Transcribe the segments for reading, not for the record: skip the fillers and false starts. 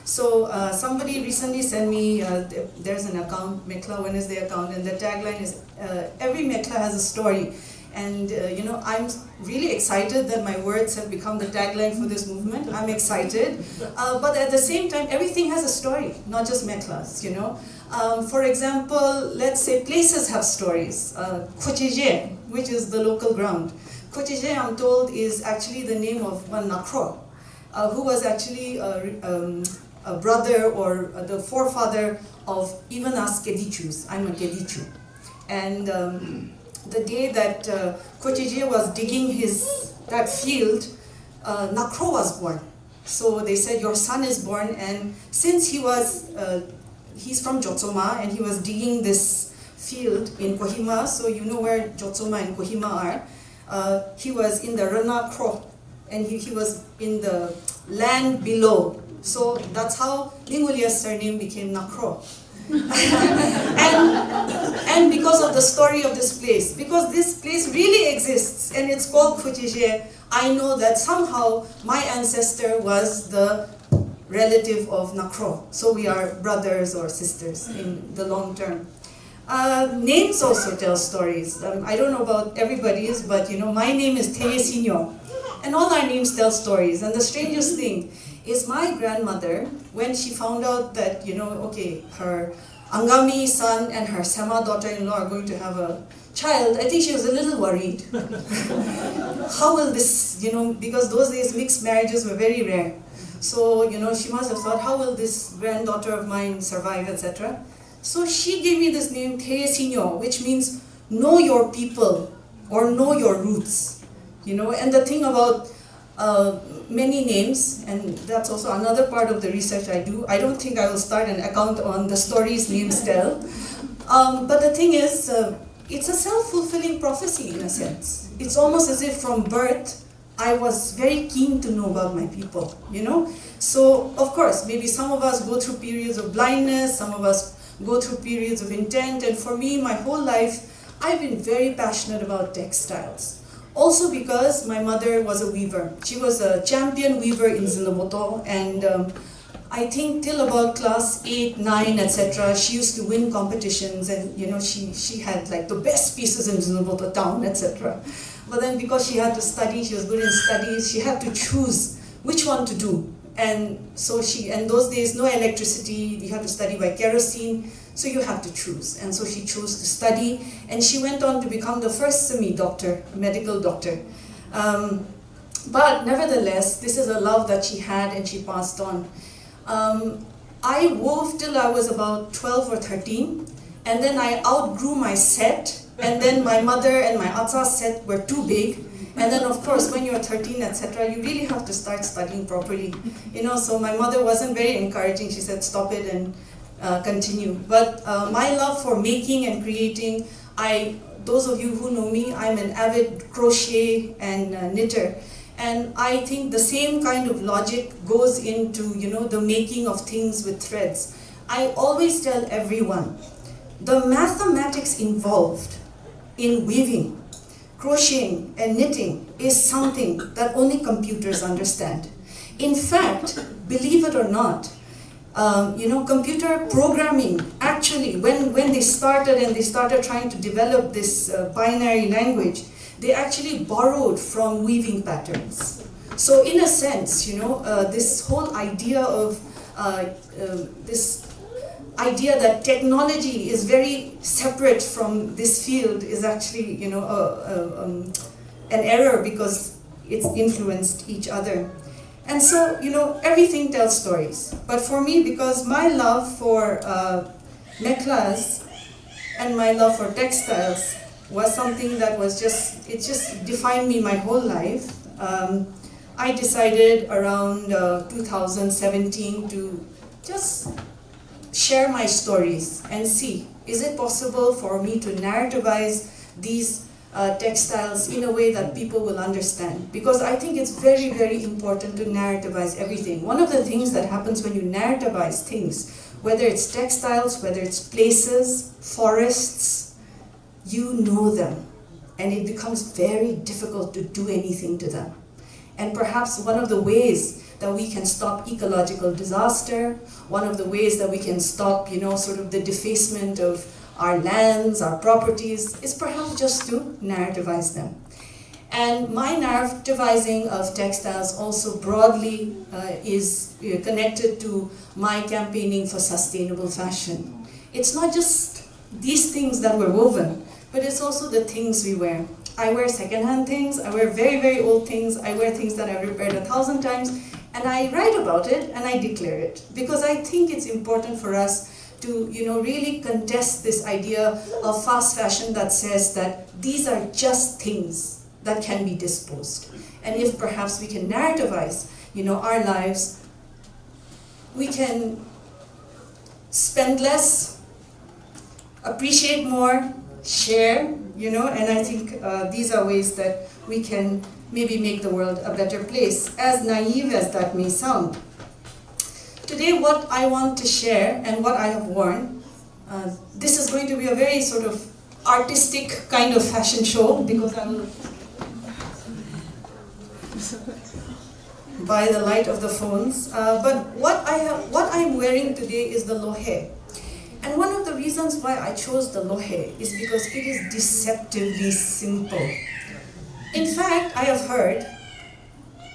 So somebody recently sent me, there's an account, Mekla Wednesday account, and the tagline is, every Mekla has a story. And I'm really excited that my words have become the tagline for this movement. I'm excited. But at the same time, everything has a story, not just Meklas, For example, let's say places have stories. Kocheje, which is the local ground. Kocheje, I'm told, is actually the name of one Nakro, who was actually a brother or the forefather of even us Keditsus. I'm a Keditsu. And the day that Kocheje was digging that field, Nakro was born. So they said, your son is born, and since he's from Jotsoma, and he was digging this field in Kohima, so you know where Jotsoma and Kohima are. He was in the Rana Kro, and he was in the land below. So that's how Lingulia's surname became Nakro. and because of the story of this place, because this place really exists, and it's called Kocheje, I know that somehow my ancestor was the relative of Nakro. So we are brothers or sisters in the long term. Names also tell stories. I don't know about everybody's, but my name is Theyiesinuo, and all our names tell stories. And the strangest thing is my grandmother, when she found out that, her Angami son and her Sema daughter-in-law are going to have a child, I think she was a little worried. How will this, because those days mixed marriages were very rare. So, she must have thought, how will this granddaughter of mine survive, etc. So she gave me this name, Theyiesinuo, which means know your people or know your roots. And the thing about many names, and that's also another part of the research I do. I don't think I will start an account on the stories names tell. But the thing is, it's a self-fulfilling prophecy in a sense. It's almost as if from birth, I was very keen to know about my people, So, of course, maybe some of us go through periods of blindness, some of us go through periods of intent, and for me, my whole life, I've been very passionate about textiles. Also because my mother was a weaver. She was a champion weaver in Zinoboto, and I think till about class 8, 9, etc., she used to win competitions, and she had like the best pieces in Zinoboto town, etc. But then because she had to study, she was good in studies, she had to choose which one to do. And so and those days, no electricity, you had to study by kerosene, so you had to choose. And so she chose to study, and she went on to become the first semi-doctor, medical doctor. But nevertheless, this is a love that she had and she passed on. I wove till I was about 12 or 13, and then I outgrew my set, and then my mother and my atsa's set were too big. And then, of course, when you're 13, etc., you really have to start studying properly. So my mother wasn't very encouraging. She said, stop it and continue. But my love for making and creating, those of you who know me, I'm an avid crochet and knitter. And I think the same kind of logic goes into, the making of things with threads. I always tell everyone, the mathematics involved in weaving, crocheting, and knitting is something that only computers understand. In fact, believe it or not, computer programming, actually, when they started trying to develop this binary language, they actually borrowed from weaving patterns. So in a sense, this whole idea of that technology is very separate from this field is actually, an error because it's influenced each other. And so, everything tells stories. But for me, because my love for meklas and my love for textiles was something that was it just defined me my whole life. I decided around 2017 to just share my stories and see, is it possible for me to narrativize these textiles in a way that people will understand? Because I think it's very, very important to narrativize everything. One of the things that happens when you narrativize things, whether it's textiles, whether it's places, forests, you know them. And it becomes very difficult to do anything to them. And perhaps one of the ways that we can stop ecological disaster, one of the ways that we can stop, sort of the defacement of our lands, our properties, is perhaps just to narrativize them. And my narrativizing of textiles also broadly is connected to my campaigning for sustainable fashion. It's not just these things that were woven, but it's also the things we wear. I wear secondhand things, I wear very, very old things, I wear things that I've repaired 1,000 times, and I write about it and I declare it. Because I think it's important for us to really contest this idea of fast fashion that says that these are just things that can be disposed. And if perhaps we can narrativize our lives, we can spend less, appreciate more, share, and I think these are ways that we can maybe make the world a better place, as naive as that may sound. Today, what I want to share and what I have worn, this is going to be a very sort of artistic kind of fashion show, because I will, by the light of the phones. But what I'm wearing today is the Lohe. And one of the reasons why I chose the Lohe is because it is deceptively simple. In fact, I have heard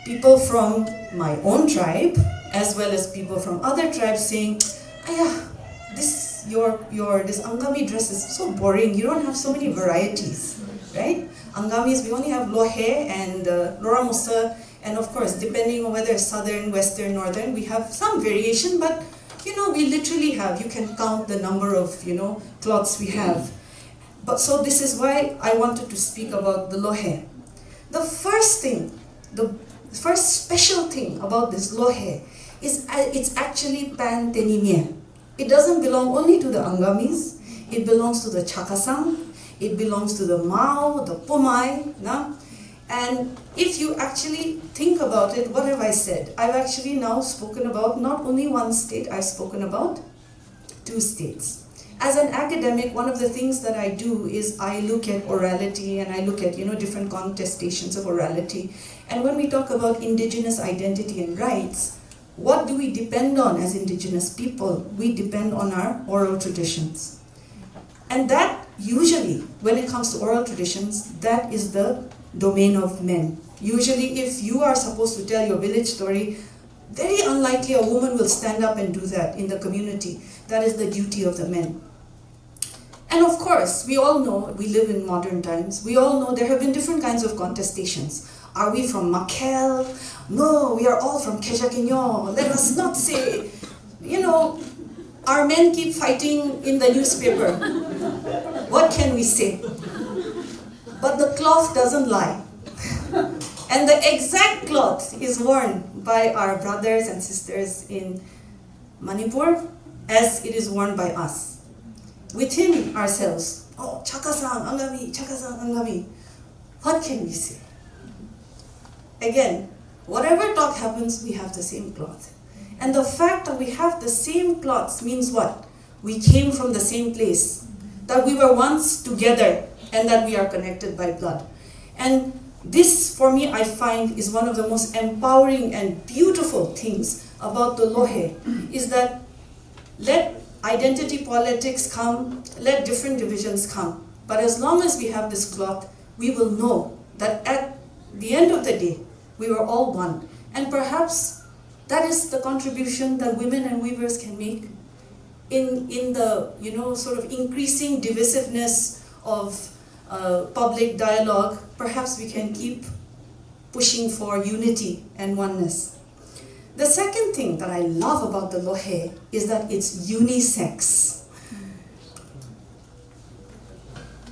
people from my own tribe, as well as people from other tribes saying, this Angami dress is so boring, you don't have so many varieties, right? Angamis, we only have Lohe and Loramusa, and of course, depending on whether southern, western, northern, we have some variation, but we literally have, you can count the number of, cloths we have. But so this is why I wanted to speak about the Lohe. The first thing, the first special thing about this Lohe is it's actually pan-tenimie. It doesn't belong only to the Angamis, it belongs to the Chakasang, it belongs to the Mao, the Pomai, na? And if you actually think about it, what have I said? I've actually now spoken about not only one state, I've spoken about 2 states. As an academic, one of the things that I do is I look at orality and I look at different contestations of orality. And when we talk about indigenous identity and rights, what do we depend on as indigenous people? We depend on our oral traditions. And that usually, when it comes to oral traditions, that is the domain of men. Usually, if you are supposed to tell your village story, very unlikely a woman will stand up and do that in the community. That is the duty of the men. And of course, we all know, we live in modern times, we all know there have been different kinds of contestations. Are we from Makel? No, we are all from Kejakinyo. Let us not say, our men keep fighting in the newspaper. What can we say? But the cloth doesn't lie. And the exact cloth is worn by our brothers and sisters in Manipur as it is worn by us. Within ourselves, Chakasang, Angami, Chakasang, Angami. What can we say? Again, whatever talk happens, we have the same cloth. And the fact that we have the same cloths means what? We came from the same place. That we were once together and that we are connected by blood. And this, for me, I find is one of the most empowering and beautiful things about the Lohe, is that let identity politics come, let different divisions come. But as long as we have this cloth, we will know that at the end of the day, we were all one. And perhaps that is the contribution that women and weavers can make in the, sort of increasing divisiveness of public dialogue. Perhaps we can keep pushing for unity and oneness. The second thing that I love about the Lohe is that it's unisex.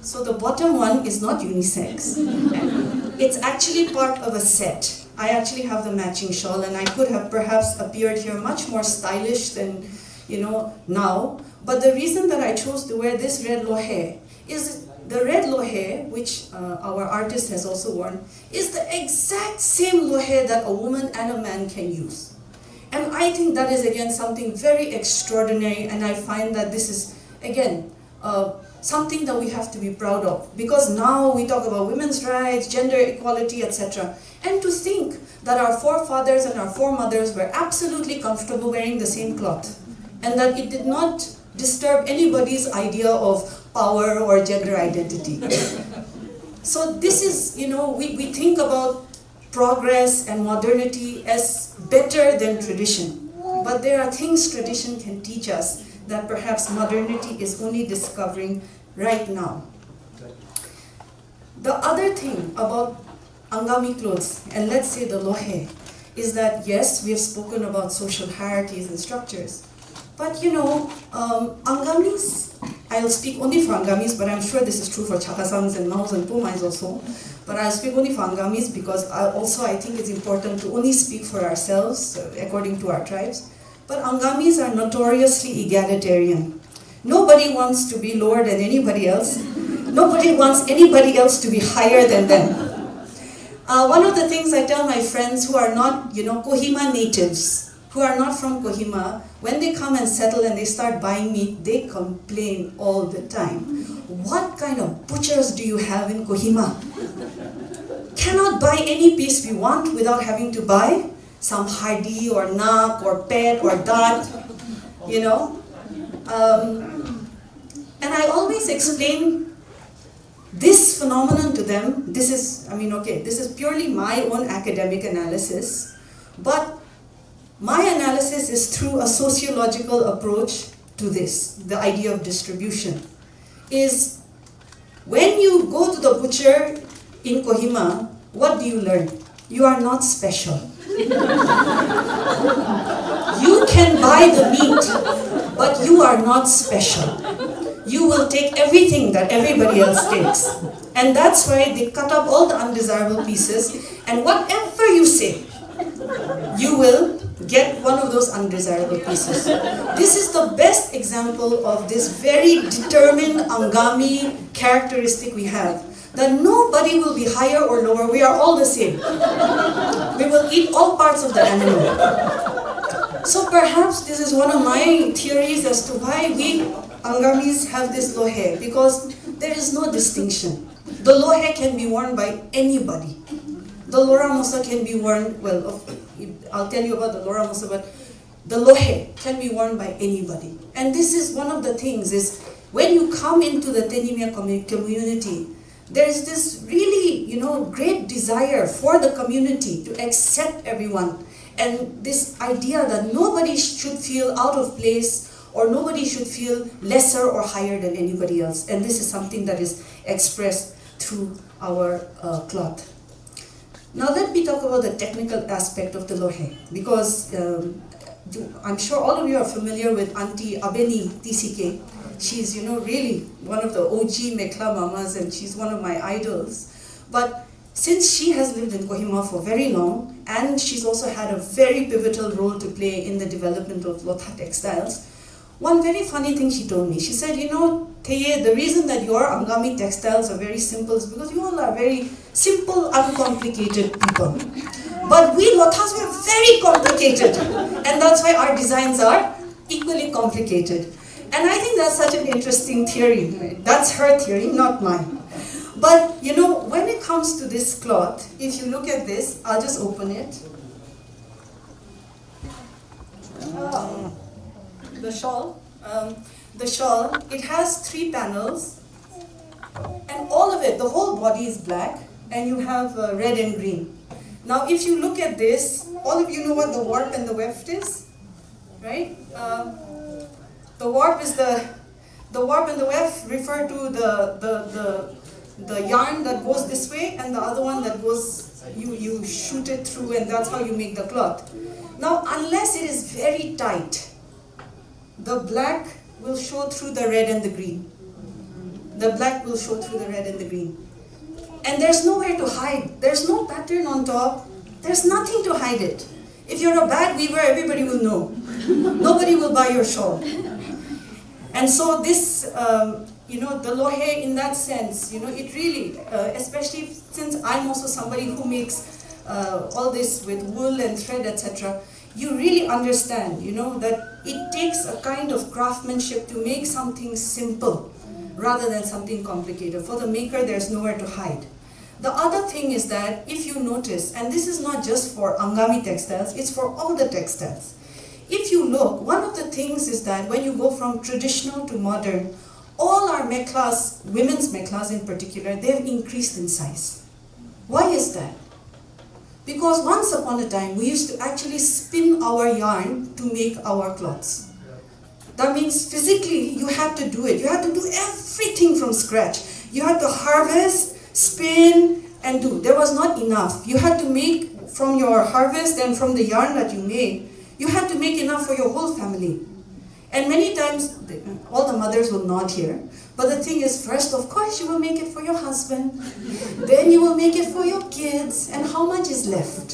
So the bottom one is not unisex. It's actually part of a set. I actually have the matching shawl, and I could have perhaps appeared here much more stylish than, now. But the reason that I chose to wear this red Lohe is the red Lohe, which our artist has also worn, is the exact same Lohe that a woman and a man can use. And I think that is, again, something very extraordinary, and I find that this is, again, something that we have to be proud of. Because now we talk about women's rights, gender equality, etc. And to think that our forefathers and our foremothers were absolutely comfortable wearing the same cloth, and that it did not disturb anybody's idea of power or gender identity. So this is, we think about progress and modernity as better than tradition. But there are things tradition can teach us that perhaps modernity is only discovering right now. The other thing about Angami clothes, and let's say the Lohe, is that yes, we have spoken about social hierarchies and structures. But Angamis, I'll speak only for Angamis, but I'm sure this is true for Chakasangs and Maos and Pumais also. But I'll speak only for Angamis because I think it's important to only speak for ourselves according to our tribes. But Angamis are notoriously egalitarian. Nobody wants to be lower than anybody else. Nobody wants anybody else to be higher than them. One of the things I tell my friends who are not, Kohima natives, who are not from Kohima, when they come and settle and they start buying meat, they complain all the time. What kind of butchers do you have in Kohima? Cannot buy any piece we want without having to buy some hardi or nak or pet or dat, And I always explain this phenomenon to them. This is purely my own academic analysis, but my analysis is through a sociological approach to this, the idea of distribution. Is when you go to the butcher in Kohima, what do you learn? You are not special. You can buy the meat, but you are not special. You will take everything that everybody else takes. And that's why they cut up all the undesirable pieces, and whatever you say, you will get one of those undesirable pieces. This is the best example of this very determined Angami characteristic we have. That nobody will be higher or lower, we are all the same. We will eat all parts of the animal. So perhaps this is one of my theories as to why we Angamis have this Lohe, because there is no distinction. The Lohe can be worn by anybody. The Lora Musa can be worn, I'll tell you about the Lora Musa, but the Lohe can be worn by anybody. And this is one of the things, is when you come into the Theyiesinuo community, there is this really, great desire for the community to accept everyone. And this idea that nobody should feel out of place or nobody should feel lesser or higher than anybody else. And this is something that is expressed through our cloth. Now let me talk about the technical aspect of the Lohe, because I'm sure all of you are familiar with Auntie Abeni TCK. She's, really one of the OG Mekla Mamas, and she's one of my idols. But since she has lived in Kohima for very long, and she's also had a very pivotal role to play in the development of Lotha textiles, one very funny thing she told me. She said, Theye, the reason that your Angami textiles are very simple is because you all are very simple, uncomplicated people. But we Lothas were very complicated, and that's why our designs are equally complicated. And I think that's such an interesting theory. Right? That's her theory, not mine. But, when it comes to this cloth, if you look at this, I'll just open it. The shawl. The shawl, it has 3 panels, and all of it, the whole body is black, and you have red and green. Now, if you look at this, all of you know what the warp and the weft is, right? The warp and the weft refer to the yarn that goes this way, and the other one that goes, you shoot it through, and that's how you make the cloth. Now, unless it is very tight, the black will show through the red and the green. The black will show through the red and the green. And there's nowhere to hide. There's no pattern on top. There's nothing to hide it. If you're a bad weaver, everybody will know. Nobody will buy your shawl. And so this, the Lohe in that sense, it really, especially since I'm also somebody who makes all this with wool and thread, etc., you really understand, that it takes a kind of craftsmanship to make something simple rather than something complicated. For the maker, there's nowhere to hide. The other thing is that if you notice, and this is not just for Angami textiles, it's for all the textiles. If you look, one of the things is that when you go from traditional to modern, all our mekhlas, women's mekhlas in particular, they've increased in size. Why is that? Because once upon a time, we used to actually spin our yarn to make our cloths. That means physically, you had to do it. You had to do everything from scratch. You had to harvest, spin, and do. There was not enough. You had to make from your harvest and from the yarn that you made, you had to make enough for your whole family. And many times, all the mothers will nod here, but the thing is, first, of course, you will make it for your husband, then you will make it for your kids, and how much is left?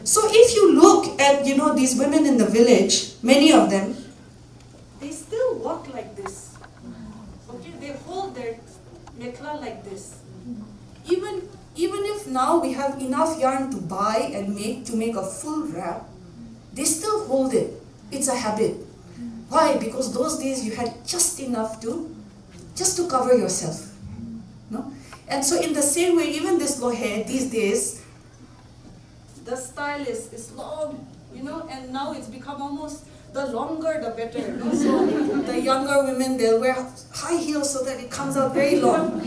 So if you look at, these women in the village, many of them, they still walk like this. Okay, they hold their mekhla like this. Even if now we have enough yarn to buy and to make a full wrap, they still hold it. It's a habit. Why? Because those days you had just enough to cover yourself. No? And so in the same way, even this lohe, these days, the style is long, and now it's become almost the longer the better. No? So the younger women, they'll wear high heels so that it comes out very long.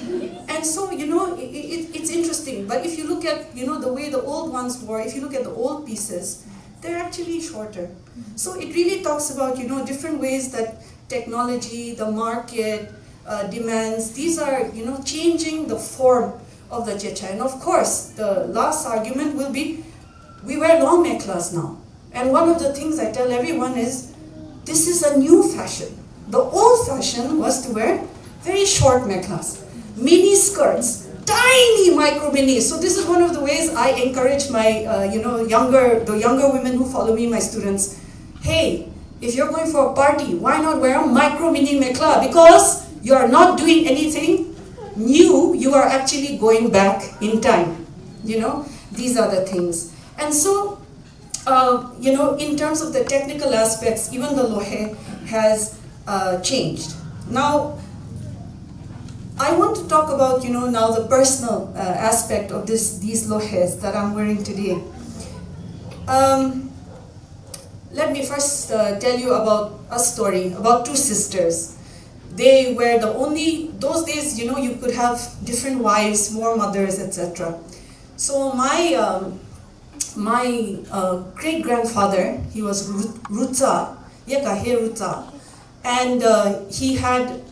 And so, it's interesting. But if you look at, the way the old ones wore, if you look at the old pieces, they're actually shorter. So it really talks about, different ways that technology, the market demands, these are, changing the form of the jecha. And of course, the last argument will be, we wear long mekhlas now. And one of the things I tell everyone is, this is a new fashion. The old fashion was to wear very short mekhlas, mini skirts, tiny micro minis. So this is one of the ways I encourage my, the younger women who follow me, my students. Hey, if you're going for a party, why not wear a micro mini mekhla? Because you are not doing anything new. You are actually going back in time. These are the things. And so, in terms of the technical aspects, even the lohe has changed. Now, I want to talk about, now the personal aspect of these lohes that I'm wearing today. Let me first tell you about a story about two sisters. They were those days, you could have different wives, more mothers, etc. So my great-grandfather, he was Rutsa, Yekahe Rutsa, and he had,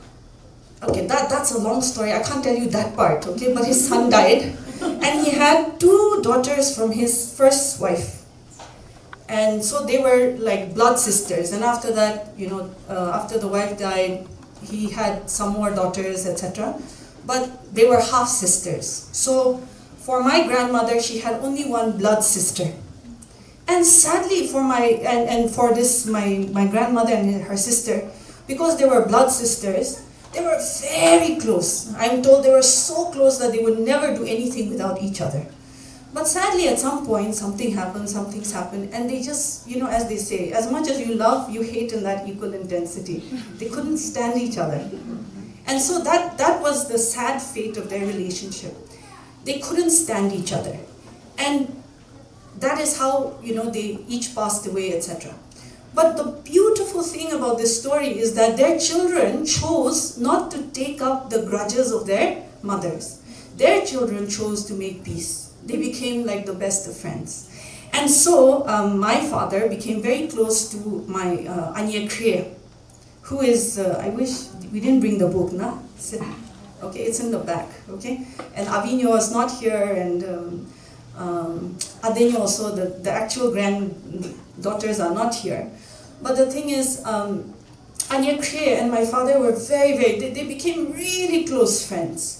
okay, that's a long story, I can't tell you that part, okay, but his son died, and he had two daughters from his first wife. And so they were like blood sisters, and after that, after the wife died, he had some more daughters, etc. But they were half sisters. So for my grandmother, she had only one blood sister. And sadly for my grandmother and her sister, because they were blood sisters, they were very close. I'm told they were so close that they would never do anything without each other. But sadly, at some point, something's happened, and they just, as they say, as much as you love, you hate in that equal intensity. They couldn't stand each other. And so that was the sad fate of their relationship. They couldn't stand each other. And that is how, they each passed away, etc. But the beautiful thing about this story is that their children chose not to take up the grudges of their mothers. Their children chose to make peace. They became like the best of friends. And so my father became very close to my Anya Kriya, who is, I wish we didn't bring the book, nah? Okay, it's in the back, okay? And Avino is not here, and Adenyo also, the actual granddaughters are not here. But the thing is, Anya Kriya and my father were they became really close friends.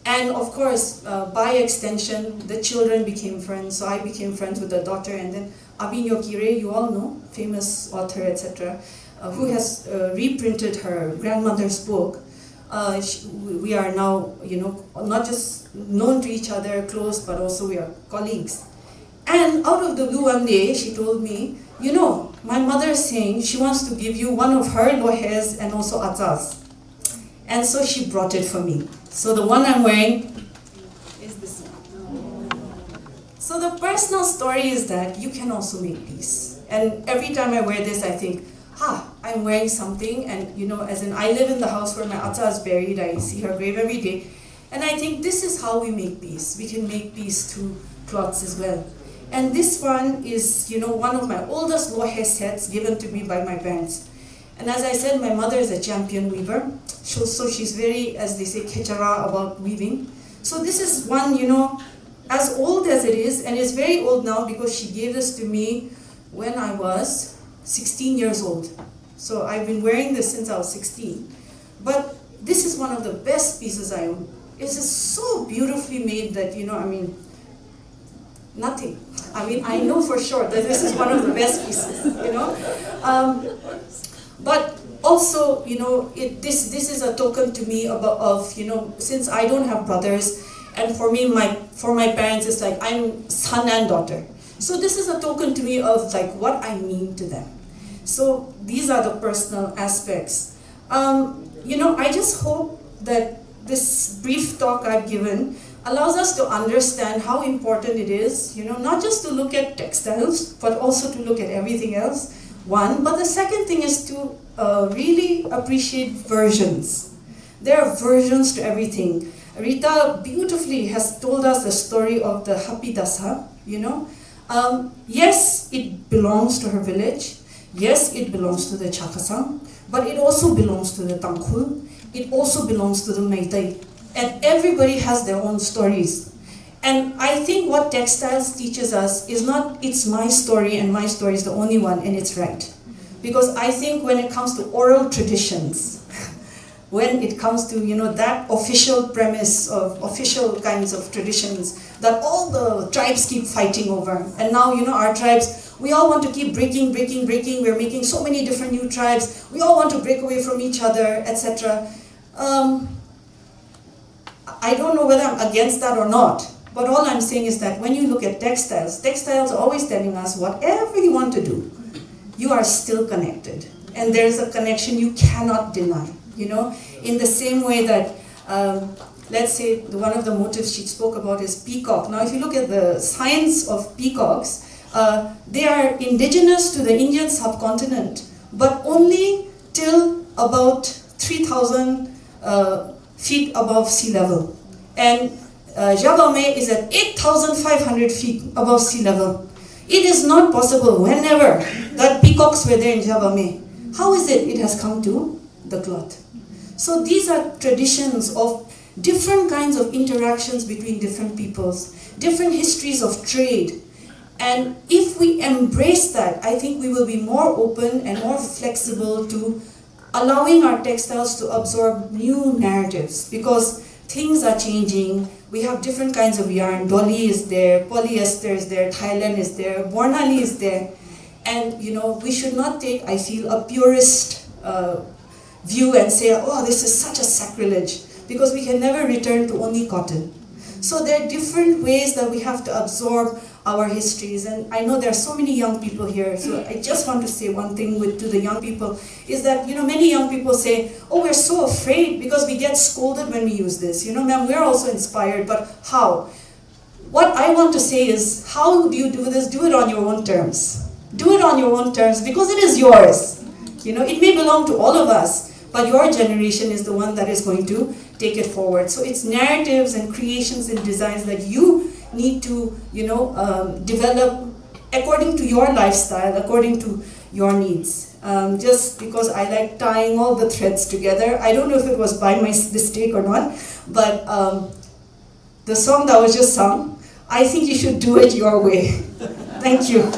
And of course, by extension, the children became friends. So I became friends with the daughter, and then Abinyo Kire, you all know, famous author, etc., who has reprinted her grandmother's book. We are now, not just known to each other, close, but also we are colleagues. And out of the blue one day, she told me, my mother is saying she wants to give you one of her lohes and also atzas. And so she brought it for me. So the one I'm wearing is this one. So the personal story is that you can also make peace. And every time I wear this, I think, I'm wearing something. And as in, I live in the house where my Ata is buried. I see her grave every day. And I think this is how we make peace. We can make peace through cloths as well. And this one is, one of my oldest Lohe sets given to me by my parents. And as I said, my mother is a champion weaver. So she's very, as they say, kechara about weaving. So this is one, as old as it is, and it's very old now because she gave this to me when I was 16 years old. So I've been wearing this since I was 16. But this is one of the best pieces I own. It's just so beautifully made that, nothing. I know for sure that this is one of the best pieces, But also, this is a token to me of since I don't have brothers, and for me, for my parents, it's like I'm son and daughter. So this is a token to me of like what I mean to them. So these are the personal aspects. I just hope that this brief talk I've given allows us to understand how important it is, not just to look at textiles, but also to look at everything else. One, but the second thing is to really appreciate versions. There are versions to everything. Rita beautifully has told us the story of the Hapidasa, Yes, it belongs to her village. Yes, it belongs to the Chakasang, but it also belongs to the Tangkhul. It also belongs to the Meitei. And everybody has their own stories. And I think what textiles teaches us is not, it's my story and my story is the only one and it's right. Because I think when it comes to oral traditions, when it comes to, that official premise of official kinds of traditions that all the tribes keep fighting over. And now, our tribes, we all want to keep breaking. We're making so many different new tribes. We all want to break away from each other, etc. I don't know whether I'm against that or not. But all I'm saying is that when you look at textiles are always telling us whatever you want to do, you are still connected. And there's a connection you cannot deny. In the same way that, let's say, one of the motifs she spoke about is peacock. Now, if you look at the science of peacocks, they are indigenous to the Indian subcontinent, but only till about 3,000 feet above sea level. And Javame is at 8,500 feet above sea level. It is not possible whenever that peacocks were there in Javame. How is it has come to the cloth? So these are traditions of different kinds of interactions between different peoples, different histories of trade. And if we embrace that, I think we will be more open and more flexible to allowing our textiles to absorb new narratives, because things are changing. We have different kinds of yarn. Dolly is there, polyester is there, Thailand is there, Bornali is there. And we should not take, I feel, a purist view and say, oh, this is such a sacrilege, because we can never return to only cotton. So there are different ways that we have to absorb our histories. And I know there are so many young people here, so I just want to say one thing to the young people, is that, many young people say, oh, we're so afraid because we get scolded when we use this. Ma'am, we're also inspired, but how? What I want to say is, how do you do this? Do it on your own terms. Do it on your own terms, because it is yours. It may belong to all of us, but your generation is the one that is going to take it forward. So it's narratives and creations and designs that you need to, develop according to your lifestyle, according to your needs. Just because I like tying all the threads together. I don't know if it was by my mistake or not, but the song that was just sung, I think you should do it your way. Thank you.